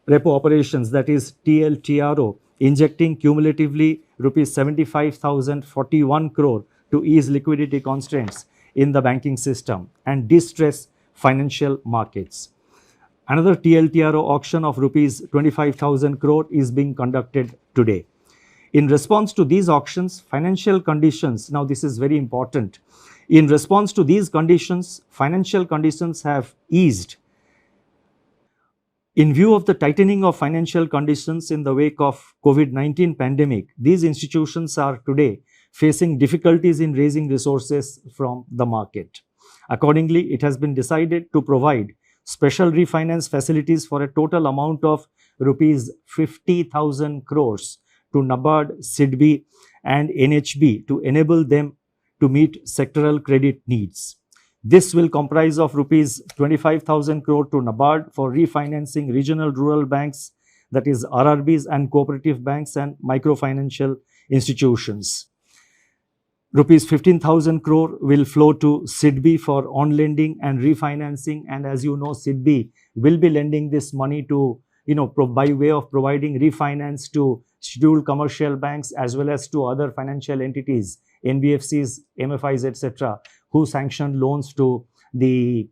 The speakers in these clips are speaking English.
repo operations, that is TLTRO, injecting cumulatively rupees 75,041 crore to ease liquidity constraints in the banking system and distress financial markets. Another TLTRO auction of rupees 25,000 crore is being conducted today. In response to these auctions, financial conditions, now this is very important, in response to these conditions, financial conditions have eased. In view of the tightening of financial conditions in the wake of COVID-19 pandemic, these institutions are today facing difficulties in raising resources from the market. Accordingly, it has been decided to provide special refinance facilities for a total amount of rupees 50,000 crores to NABARD, SIDBI and NHB to enable them to meet sectoral credit needs. This will comprise of rupees 25,000 crore to NABARD for refinancing regional rural banks, that is RRBs and cooperative banks and microfinancial institutions. Rupees 15,000 crore will flow to SIDBI for on-lending and refinancing, and as you know, SIDBI will be lending this money to, by way of providing refinance to scheduled commercial banks as well as to other financial entities, NBFCs, MFIs, etc., who sanction loans to the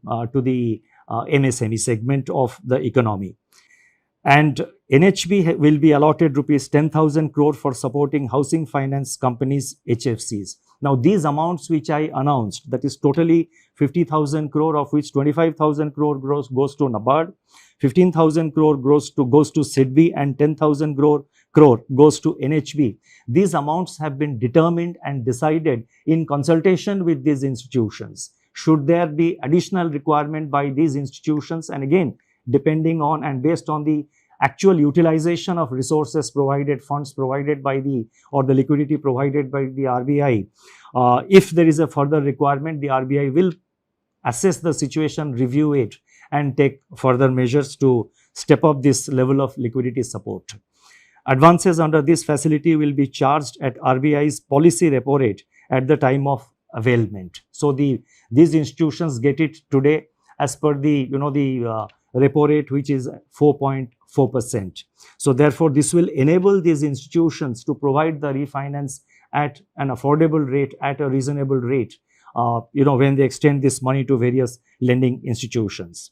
MSME segment of the economy. And NHB will be allotted rupees 10,000 crore for supporting housing finance companies, HFCs. Now, these amounts which I announced, that is totally 50,000 crore, of which 25,000 crore goes to NABARD, 15,000 crore goes to SIDBI, and 10,000 crore goes to NHB. These amounts have been determined and decided in consultation with these institutions. Should there be additional requirement by these institutions, and again, depending on and based on the actual utilization of resources provided, funds provided by the liquidity provided by the RBI, if there is a further requirement, the RBI will assess the situation, review it, and take further measures to step up this level of liquidity support. Advances under this facility will be charged at RBI's policy repo rate at the time of availment. So these institutions get it today as per the repo rate, which is 4.4%. So therefore, this will enable these institutions to provide the refinance at an affordable rate, at a reasonable rate, when they extend this money to various lending institutions.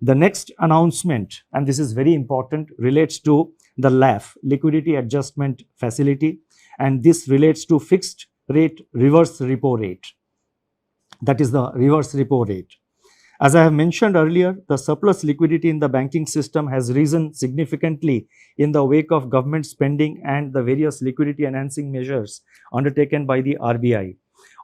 The next announcement, and this is very important, relates to the LAF, Liquidity Adjustment Facility, and this relates to fixed rate reverse repo rate. That is the reverse repo rate. As I have mentioned earlier, the surplus liquidity in the banking system has risen significantly in the wake of government spending and the various liquidity enhancing measures undertaken by the RBI.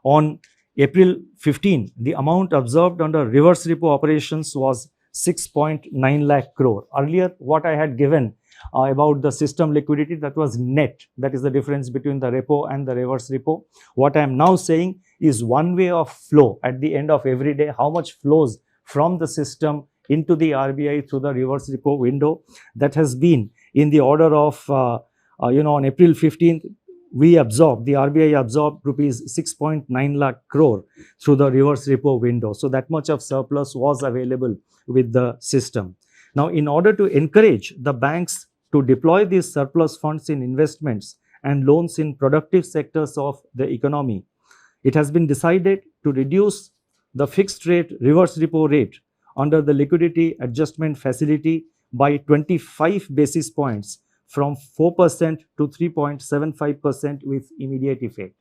On April 15, the amount observed under reverse repo operations was 6.9 lakh crore. Earlier, what I had given about the system liquidity, that was net. That is the difference between the repo and the reverse repo. What I am now saying is one way of flow at the end of every day, how much flows from the system into the RBI through the reverse repo window. That has been in the order of, on April 15th, the RBI absorbed rupees 6.9 lakh crore through the reverse repo window. So that much of surplus was available with the system. Now, in order to encourage the banks to deploy these surplus funds in investments and loans in productive sectors of the economy, it has been decided to reduce the fixed rate reverse repo rate under the liquidity adjustment facility by 25 basis points from 4% to 3.75% with immediate effect.